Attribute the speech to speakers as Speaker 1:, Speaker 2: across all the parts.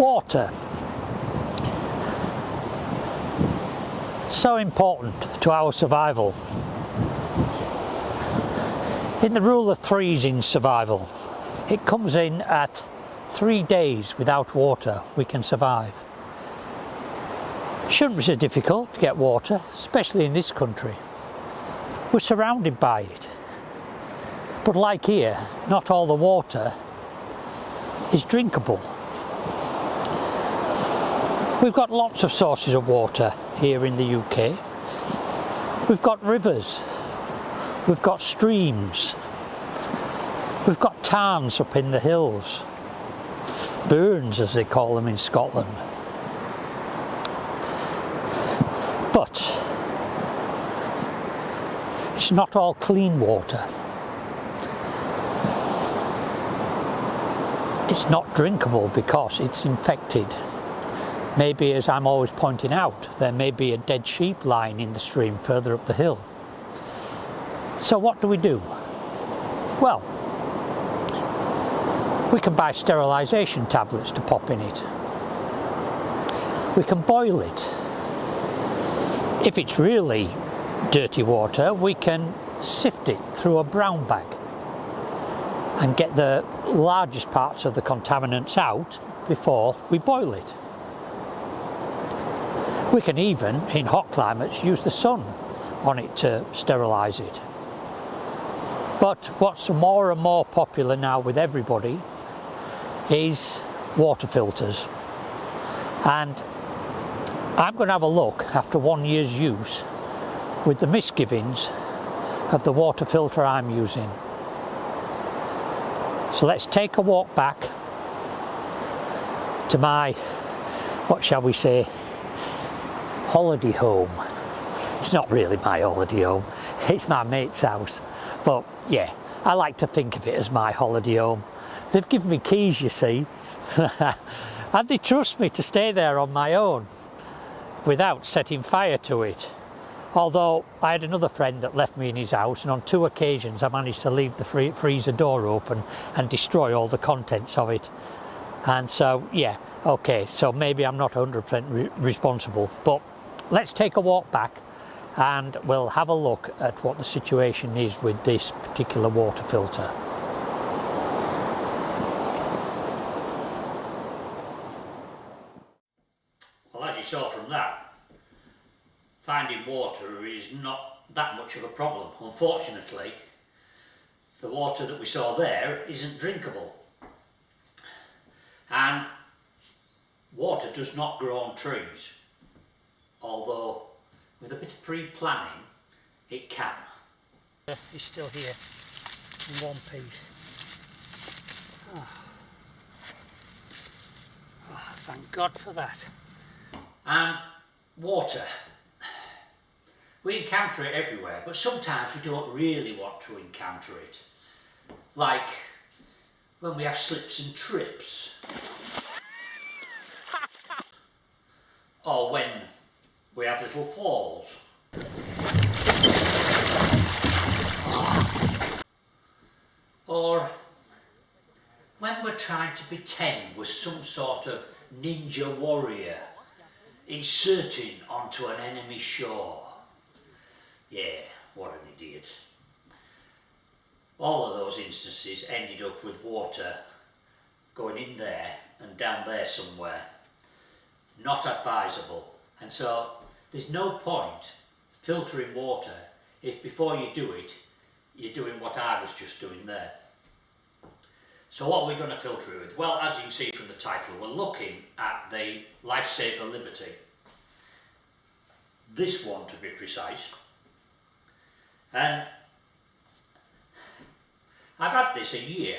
Speaker 1: Water. So important to our survival. In the rule of threes in survival, it comes in at 3 days without water we can survive. Shouldn't be so difficult to get water, especially in this country. We're surrounded by it. But like here, not all the water is drinkable. We've got lots of sources of water here in the UK. We've got rivers, we've got streams, we've got tarns up in the hills, burns as they call them in Scotland. But it's not all clean water. It's not drinkable because it's infected. Maybe, as I'm always pointing out, there may be a dead sheep lying in the stream further up the hill. So what do we do? Well, we can buy sterilisation tablets to pop in it. We can boil it. If it's really dirty water, we can sift it through a brown bag and get the largest parts of the contaminants out before we boil it. We can even, in hot climates, use the sun on it to sterilise it. But what's more and more popular now with everybody is water filters. And I'm going to have a look after 1 year's use with the misgivings of the water filter I'm using. So let's take a walk back to my, what shall we say, holiday home. It's not really my holiday home, it's my mate's house. But yeah, I like to think of it as my holiday home. They've given me keys, you see, and they trust me to stay there on my own without setting fire to it. Although I had another friend that left me in his house, and on 2 occasions I managed to leave the freezer door open and destroy all the contents of it. And so, yeah, okay, so maybe I'm not 100% responsible, but let's take a walk back and we'll have a look at what the situation is with this particular water filter. Well, as you saw from that, finding water is not that much of a problem. Unfortunately, the water that we saw there isn't drinkable. And water does not grow on trees, although with a bit of pre-planning it can. It's still here in one piece. Oh, thank God for that. And water. We encounter it everywhere, but sometimes we don't really want to encounter it. Like when we have slips and trips. Or when we have little falls. Or when we're trying to pretend we're some sort of ninja warrior inserting onto an enemy shore. Yeah, what an idiot. All of those instances ended up with water going in there and down there somewhere. Not advisable. And so there's no point filtering water if before you do it, you're doing what I was just doing there. So what are we going to filter it with? Well, as you can see from the title, we're looking at the Lifesaver Liberty. This one, to be precise. And I've had this a year.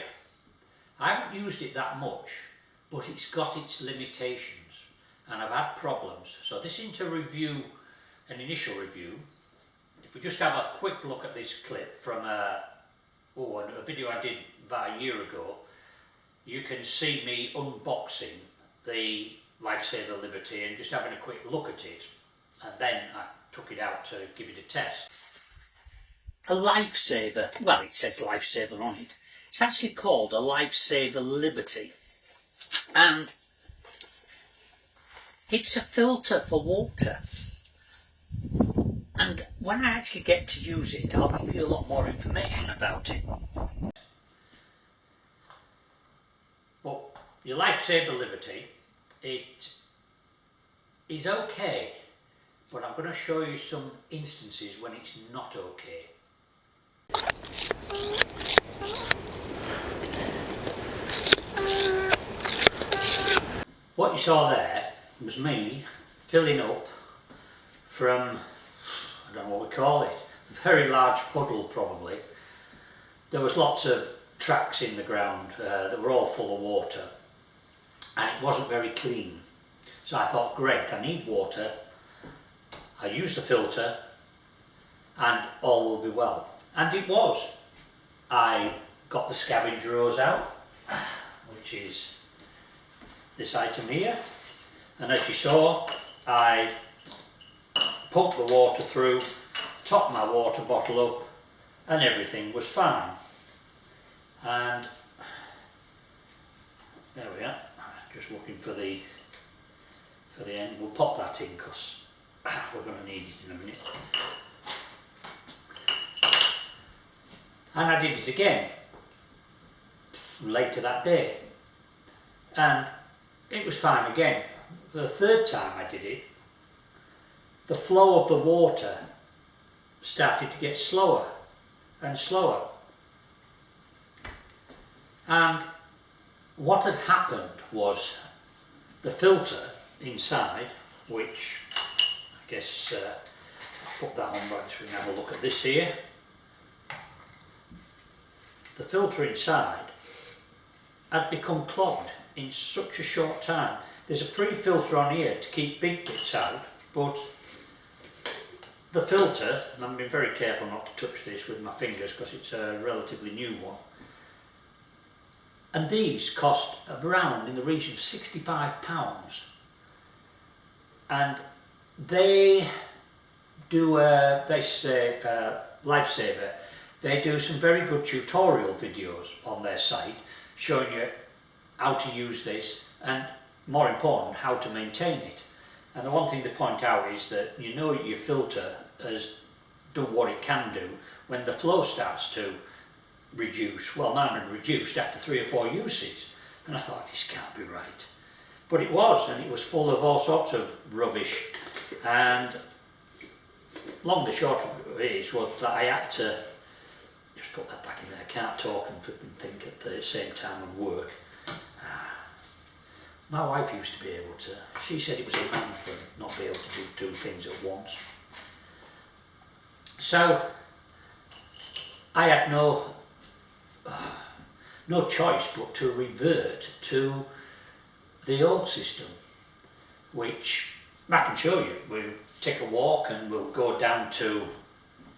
Speaker 1: I haven't used it that much, but it's got its limitations and I've had problems. So this is to review, an initial review. If we just have a quick look at this clip from a video I did about a year ago, you can see me unboxing the Lifesaver Liberty and just having a quick look at it, and then I took it out to give it a test. A Lifesaver, well, it says Lifesaver on it. It's actually called a Lifesaver Liberty, and It's a filter for water. And when I actually get to use it, I'll give you a lot more information about it. But your Lifesaver Liberty, it is okay, but I'm going to show you some instances when it's not okay. What you saw there was me filling up from, I don't know what we call it, a very large puddle probably. There was lots of tracks in the ground that were all full of water, and it wasn't very clean. So I thought, great, I need water, I use the filter and all will be well. And it was. I got the scavenger hose out, which is this item here, and as you saw, I pumped the water through, topped my water bottle up, and everything was fine. And there we are, just looking for the end. We'll pop that in because we're going to need it in a minute. And I did it again later that day, and it was fine again. For the third time I did it, the flow of the water started to get slower and slower. And what had happened was the filter inside, which I guess I'll put that on right so we can have a look at this here. The filter inside had become clogged in such a short time. There's a pre-filter on here to keep big bits out, but the filter, and I'm being very careful not to touch this with my fingers because it's a relatively new one, and these cost around in the region of £65. And they do, they say, Lifesaver, they do some very good tutorial videos on their site showing you how to use this and, more important, how to maintain it. And the one thing they point out is that you know your filter has done what it can do when the flow starts to reduce. Well, mine had reduced after 3 or 4 uses, and I thought, this can't be right. But it was, and it was full of all sorts of rubbish. And long and the short of it is was that I had to just put that back in there. I can't talk and think at the same time and work. My wife used to be able to. She said it was a man for not being able to do 2 things at once. So I had no choice but to revert to the old system, which I can show you. We'll take a walk and we'll go down to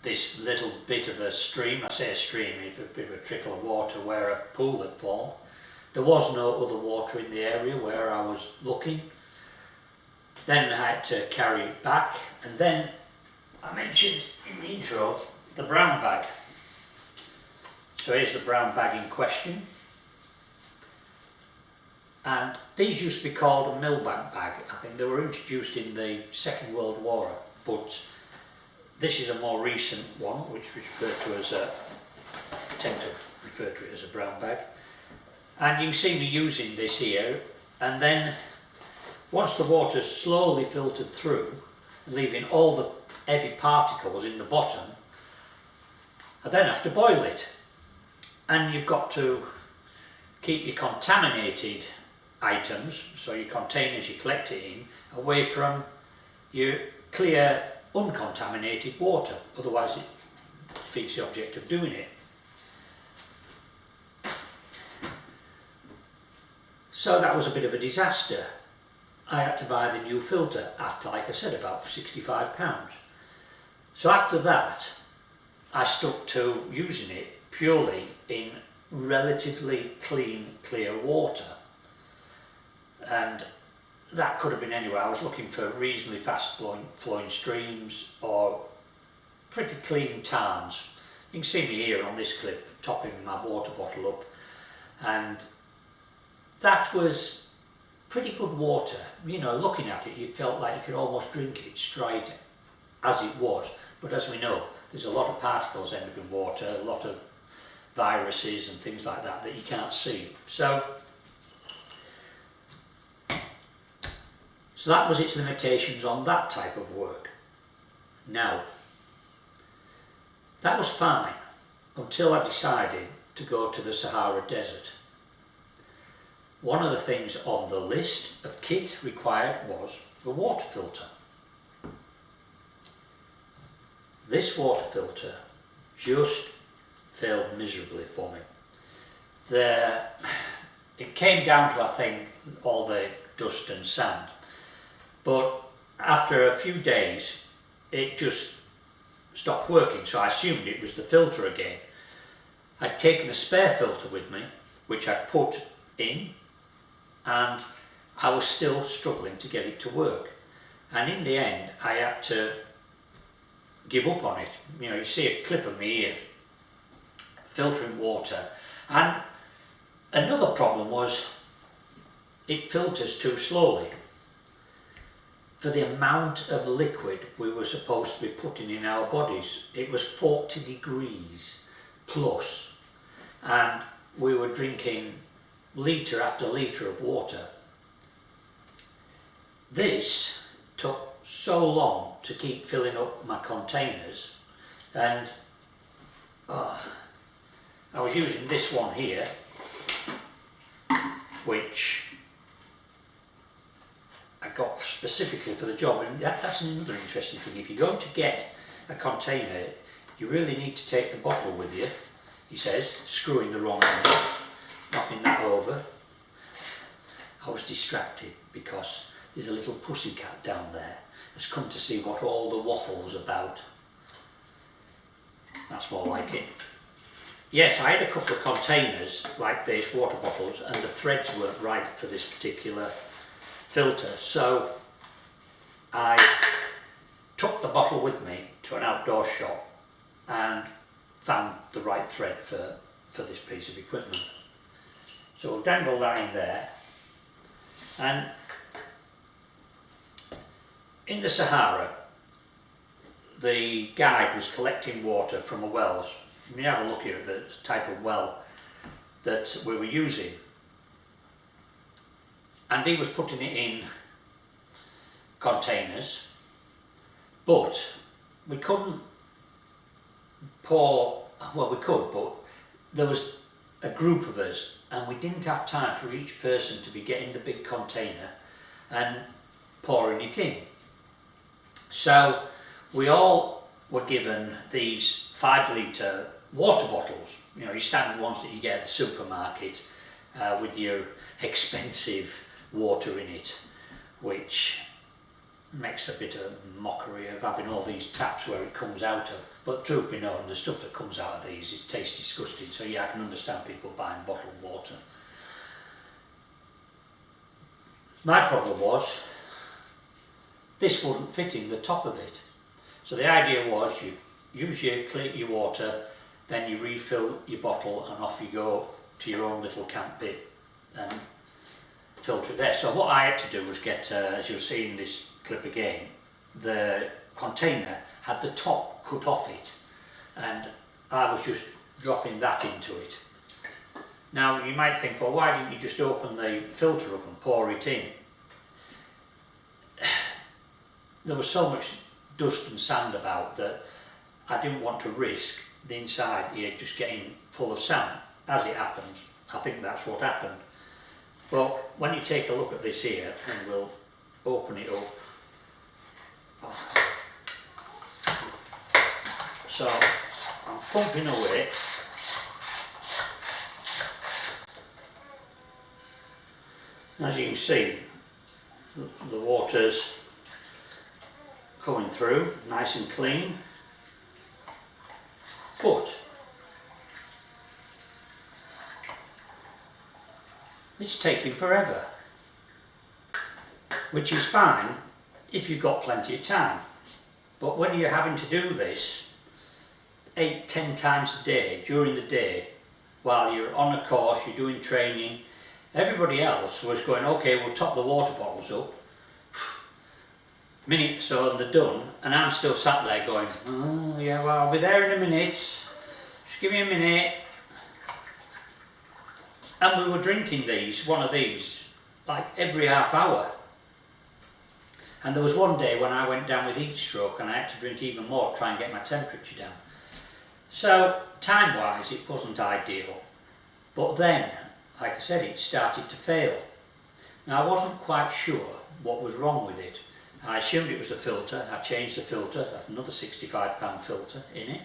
Speaker 1: this little bit of a stream. I say a stream, it's a bit of a trickle of water where a pool had formed. There was no other water in the area where I was looking. Then I had to carry it back, and then I mentioned in the intro the brown bag. So here's the brown bag in question. And these used to be called a millbank bag. I think they were introduced in the Second World War, but this is a more recent one, which we refer to as a, I tend to refer to it as a brown bag. And you can see me using this here, and then once the water's slowly filtered through, leaving all the heavy particles in the bottom, I then have to boil it. And you've got to keep your contaminated items, so your containers you collect it in, away from your clear, uncontaminated water, otherwise it defeats the object of doing it. So that was a bit of a disaster. I had to buy the new filter at, like I said, about £65. So after that, I stuck to using it purely in relatively clean, clear water. And that could have been anywhere. I was looking for reasonably fast flowing streams or pretty clean tarns. You can see me here on this clip topping my water bottle up, and that was pretty good water. You know, looking at it, you felt like you could almost drink it straight as it was. But as we know, there's a lot of particles end up in water, a lot of viruses and things like that that you can't see. So that was its limitations on that type of work. Now, that was fine until I decided to go to the Sahara Desert. One of the things on the list of kit required was the water filter. This water filter just failed miserably for me. It came down to, I think, all the dust and sand. But after a few days, it just stopped working, so I assumed it was the filter again. I'd taken a spare filter with me, which I'd put in, and I was still struggling to get it to work. And in the end, I had to give up on it. You know, you see a clip of me here, filtering water. And another problem was, it filters too slowly. For the amount of liquid we were supposed to be putting in our bodies, it was 40 degrees plus, and we were drinking litre after litre of water. This took so long to keep filling up my containers, and I was using this one here, which I got specifically for the job. And that's another interesting thing. If you're going to get a container, you really need to take the bottle with you, he says, screwing the wrong end, knocking that over. I was distracted because there's a little pussycat down there that's come to see what all the waffle's about. That's more like it. Yes, I had a couple of containers like this, water bottles, and the threads weren't right for this particular filter, so I took the bottle with me to an outdoor shop and found the right thread for this piece of equipment. So we'll dangle that in there. And in the Sahara, the guide was collecting water from the wells. When you have a look here at the type of well that we were using, and he was putting it in containers, but we couldn't pour, well we could, but there was a group of us and we didn't have time for each person to be getting the big container and pouring it in. So we all were given these 5 litre water bottles, you know, your standard ones that you get at the supermarket with your expensive water in it, which makes a bit of mockery of having all these taps where it comes out of. But truth be known, the stuff that comes out of these tastes disgusting, so yeah, I can understand people buying bottled water. My problem was, this wouldn't fit in the top of it. So the idea was, you use your water, then you refill your bottle and off you go to your own little camp bit and filter it there. So what I had to do was get, as you'll see in this clip again, the container had the top cut off it, and I was just dropping that into it. Now you might think, well, why didn't you just open the filter up and pour it in? There was so much dust and sand about that I didn't want to risk the inside here just getting full of sand. As it happens, I think that's what happened. But when you take a look at this here, and we'll open it up. So I'm pumping away. As you can see, the water's coming through nice and clean, but it's taking forever, which is fine if you've got plenty of time. But when you're having to do this 8-10 times a day during the day, while you're on a course, you're doing training, Everybody else was going, okay, we'll top the water bottles up. Minute or so and they're done, and I'm still sat there going, oh yeah, well I'll be there in a minute, just give me a minute. And we were drinking one of these, like every half hour. And there was one day when I went down with heat stroke and I had to drink even more to try and get my temperature down. So time-wise it wasn't ideal, but then, like I said, it started to fail. Now I wasn't quite sure what was wrong with it. I assumed it was the filter. I changed the filter, that's another £65 filter in it.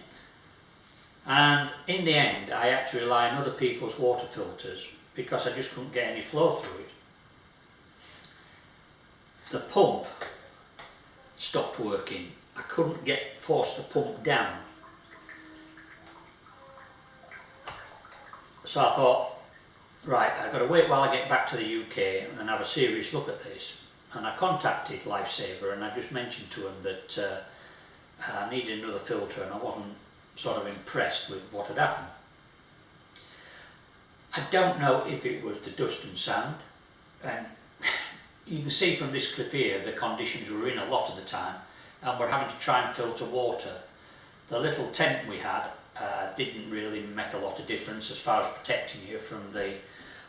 Speaker 1: And in the end I had to rely on other people's water filters because I just couldn't get any flow through it. The pump stopped working. I couldn't force the pump down. So I thought, right, I've got to wait while I get back to the UK and have a serious look at this. And I contacted Lifesaver and I just mentioned to them that I needed another filter and I wasn't sort of impressed with what had happened. I don't know if it was the dust and sand, and you can see from this clip here the conditions we were in a lot of the time, and we're having to try and filter water. The little tent we had didn't really make a lot of difference as far as protecting you from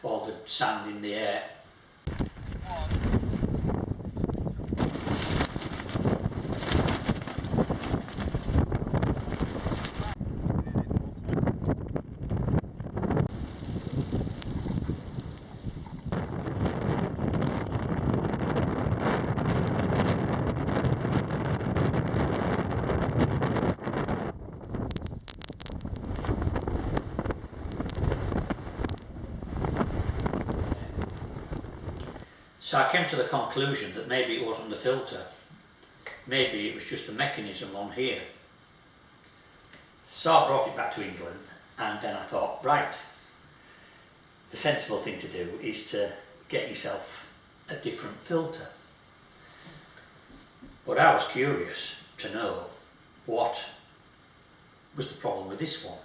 Speaker 1: all the sand in the air. So I came to the conclusion that maybe it wasn't the filter, maybe it was just the mechanism on here. So I brought it back to England and then I thought, right, the sensible thing to do is to get yourself a different filter. But I was curious to know what was the problem with this one.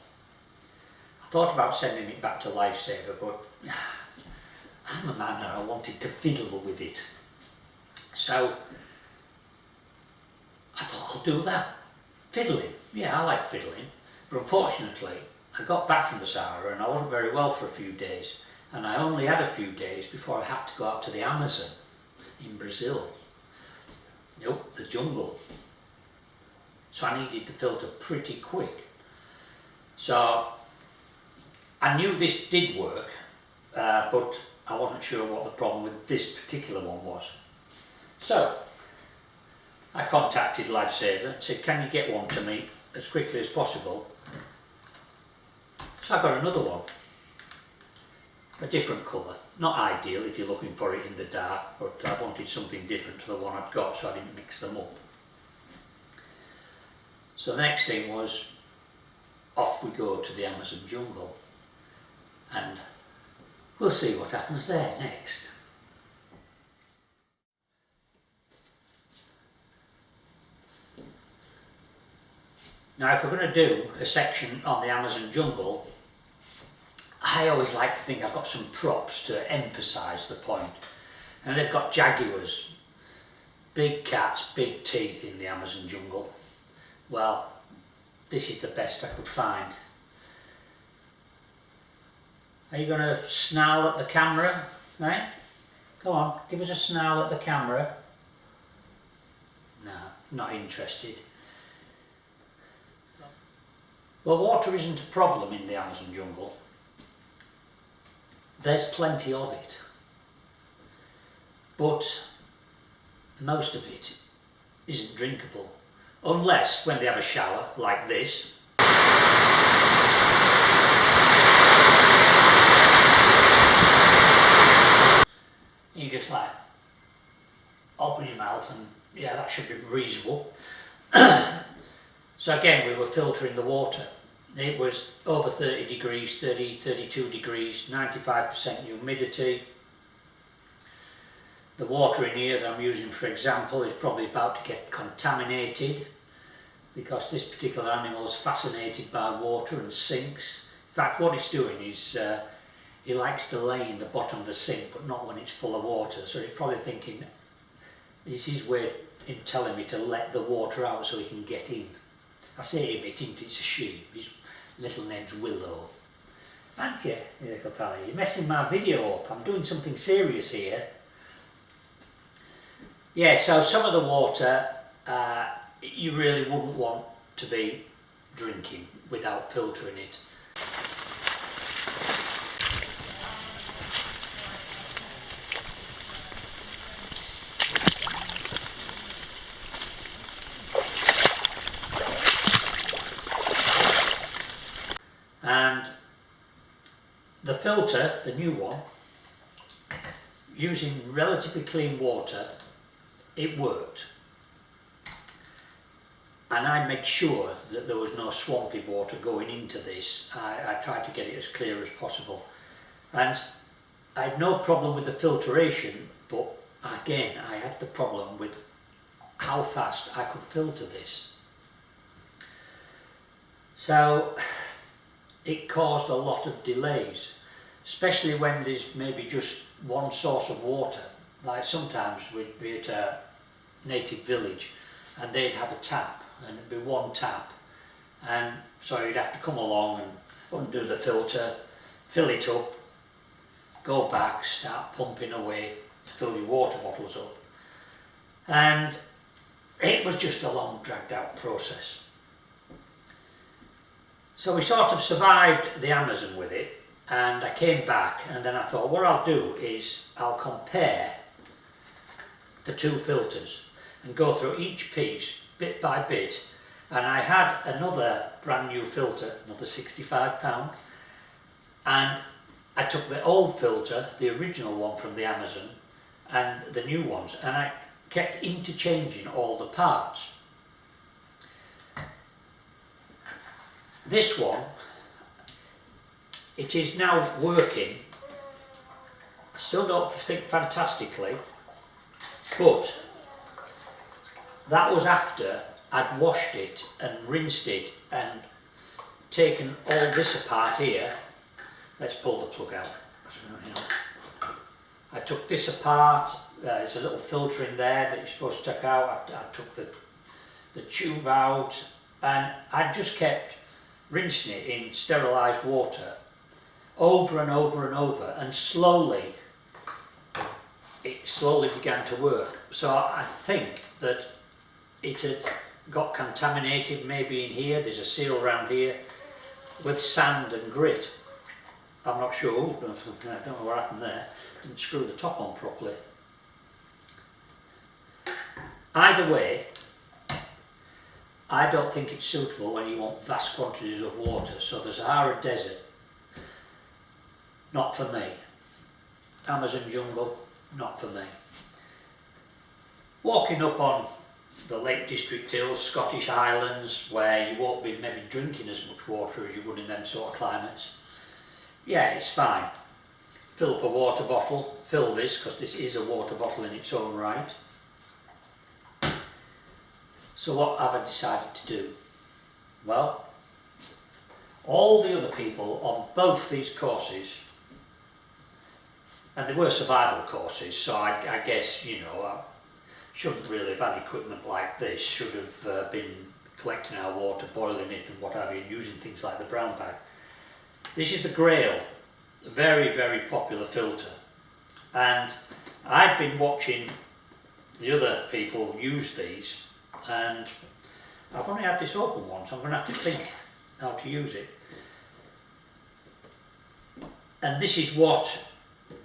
Speaker 1: I thought about sending it back to Lifesaver, but I'm a man and I wanted to fiddle with it. So I thought I'll do that. Fiddling. Yeah, I like fiddling. But unfortunately, I got back from the Sahara and I wasn't very well for a few days. And I only had a few days before I had to go out to the Amazon in Brazil. Nope, the jungle. So I needed the filter pretty quick. So I knew this did work, but I wasn't sure what the problem with this particular one was. So I contacted Lifesaver and said, can you get one to me as quickly as possible? So I got another one, a different colour. Not ideal if you're looking for it in the dark, but I wanted something different to the one I'd got so I didn't mix them up. So the next thing was, off we go to the Amazon jungle, and we'll see what happens there next. Now if we're going to do a section on the Amazon jungle, I always like to think I've got some props to emphasise the point. And they've got jaguars, big cats, big teeth in the Amazon jungle. Well, this is the best I could find. Are you going to snarl at the camera, right? Come on, give us a snarl at the camera. No, not interested. Well, water isn't a problem in the Amazon jungle. There's plenty of it. But most of it isn't drinkable. Unless when they have a shower like this. You just like open your mouth and yeah, that should be reasonable. So again, we were filtering the water. It was over 30 degrees, 30, 32 degrees, 95% humidity. The water in here that I'm using for example is probably about to get contaminated because this particular animal is fascinated by water and sinks. In fact, what it's doing is he likes to lay in the bottom of the sink, but not when it's full of water. So he's probably thinking, this is his way in telling me to let the water out so he can get in. I say him, it's a she. His little name's Willow. Aren't you, little fella? You're messing my video up. I'm doing something serious here. Yeah, so some of the water you really wouldn't want to be drinking without filtering it. And the filter, the new one, using relatively clean water, it worked. And I made sure that there was no swampy water going into this. I tried to get it as clear as possible. And I had no problem with the filtration, but again, I had the problem with how fast I could filter this. So it caused a lot of delays, especially when there's maybe just one source of water. Like sometimes we'd be at a native village and they'd have a tap, and it'd be one tap, and so you'd have to come along and undo the filter, fill it up, go back, start pumping away, fill your water bottles up, and it was just a long dragged out process. So we sort of survived the Amazon with it, and I came back, and then I thought what I'll do is I'll compare the two filters and go through each piece bit by bit. And I had another brand new filter, another £65, and I took the old filter, the original one from the Amazon, and the new ones, and I kept interchanging all the parts. This one, it is now working. I still don't think fantastically, but that was after I'd washed it and rinsed it and taken all this apart here. Let's pull the plug out. I took this apart. There's a little filter in there that you're supposed to take out. I took the tube out, and I just kept rinsing it in sterilised water over and over and over, and slowly it began to work. So I think that it had got contaminated maybe in here. There's a seal around here with sand and grit. I'm not sure. I don't know what happened there. Didn't screw the top on properly. Either way, I don't think it's suitable when you want vast quantities of water. So the Sahara Desert, not for me. Amazon jungle, not for me. Walking up on the Lake District Hills, Scottish Highlands, where you won't be maybe drinking as much water as you would in them sort of climates, yeah, it's fine. Fill up a water bottle, fill this, because this is a water bottle in its own right. So what have I decided to do? Well, all the other people on both these courses, and they were survival courses, so I guess, you know, I shouldn't really have had equipment like this, should have been collecting our water, boiling it and what have you, and using things like the brown bag. This is the Grail, a very, very popular filter, and I've been watching the other people use these, and I've only had this open once. I'm going to have to think how to use it. And this is what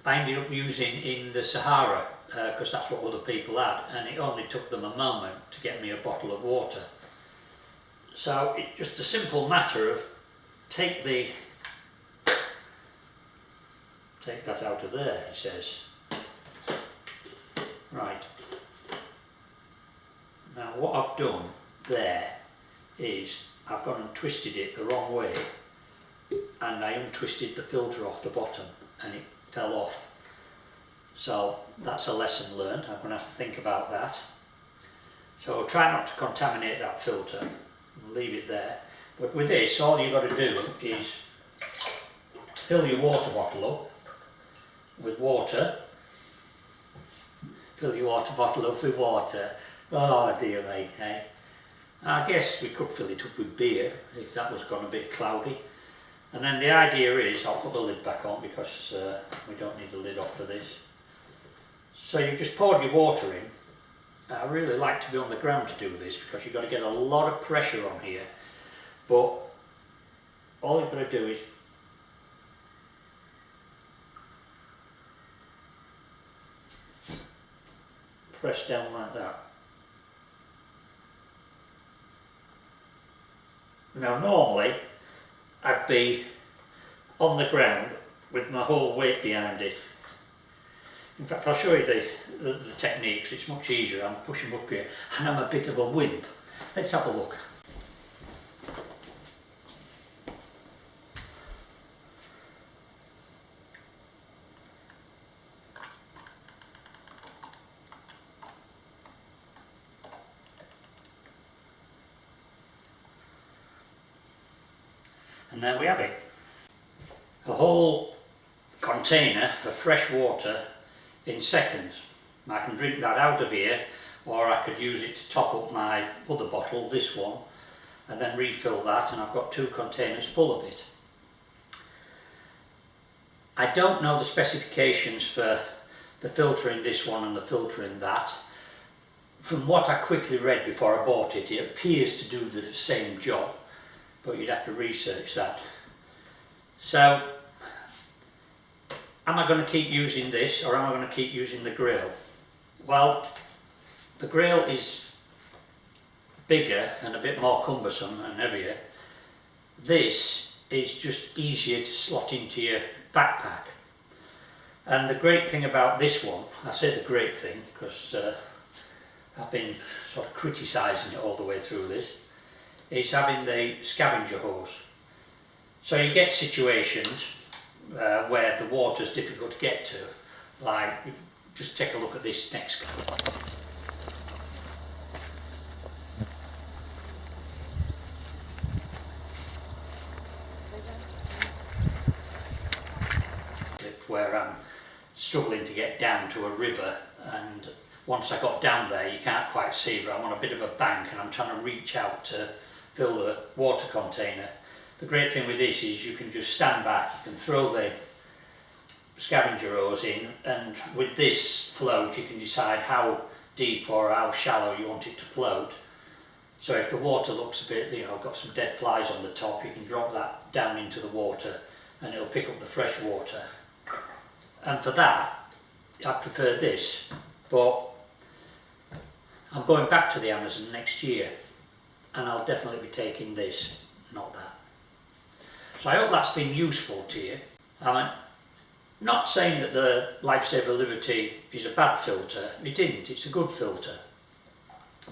Speaker 1: I ended up using in the Sahara, because that's what other people had, and it only took them a moment to get me a bottle of water. So it's just a simple matter of take that out of there, he says. Right. Now what I've done there is I've gone and twisted it the wrong way, and I untwisted the filter off the bottom and it fell off. So that's a lesson learned. I'm going to have to think about that. So try not to contaminate that filter, leave it there. But with this, all you've got to do is fill your water bottle up, with water. Fill your water bottle up with water. Oh dear me, eh? I guess we could fill it up with beer if that was gone a bit cloudy. And then the idea is, I'll put the lid back on because we don't need the lid off for this. So you just poured your water in. I really like to be on the ground to do this because you've got to get a lot of pressure on here. But all you've got to do is press down like that. Now normally I'd be on the ground with my whole weight behind it. In fact, I'll show you the techniques. It's much easier. I'm pushing up here and I'm a bit of a wimp. Let's have a look. And there we have it. A whole container of fresh water in seconds. I can drink that out of here, or I could use it to top up my other bottle, this one, and then refill that, and I've got 2 containers full of it. I don't know the specifications for the filter in this one and the filter in that. From what I quickly read before I bought it, it appears to do the same job, but you'd have to research that. So, am I going to keep using this, or am I going to keep using the grill? Well, the grill is bigger and a bit more cumbersome and heavier. This is just easier to slot into your backpack. And the great thing about this one, I say the great thing because I've been sort of criticising it all the way through this, is having the scavenger hose. So you get situations where the water's difficult to get to, like, just take a look at this next clip where I'm struggling to get down to a river, and once I got down there you can't quite see, but I'm on a bit of a bank and I'm trying to reach out to fill the water container. The great thing with this is you can just stand back, you can throw the scavenger hose in, and with this float you can decide how deep or how shallow you want it to float. So if the water looks a bit, got some dead flies on the top, you can drop that down into the water and it'll pick up the fresh water. And for that, I prefer this, but I'm going back to the Amazon next year and I'll definitely be taking this, not that. So I hope that's been useful to you. I'm not saying that the Lifesaver Liberty is a bad filter, it isn't, it's a good filter.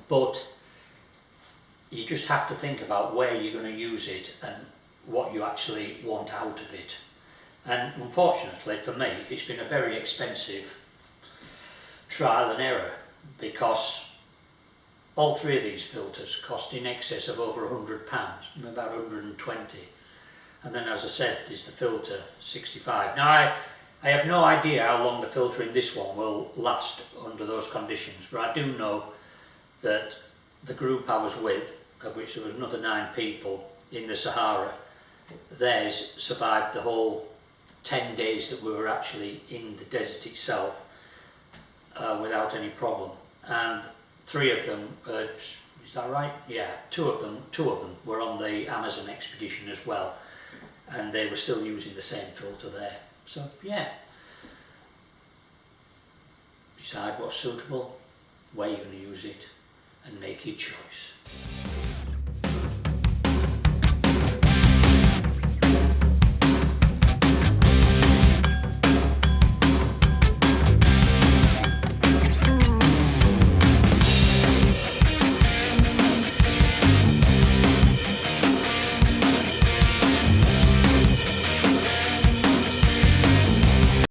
Speaker 1: But you just have to think about where you're going to use it and what you actually want out of it. And unfortunately for me, it's been a very expensive trial and error, because all 3 of these filters cost in excess of over £100, about 120. And then, as I said, is the filter 65. Now I have no idea how long the filter in this one will last under those conditions, but I do know that the group I was with, of which there was another 9 people in the Sahara, theirs survived the whole 10 days that we were actually in the desert itself without any problem. And 3 of them, is that right? Yeah, two of them were on the Amazon expedition as well, and they were still using the same filter there. So yeah, decide what's suitable, where you're going to use it, and make your choice.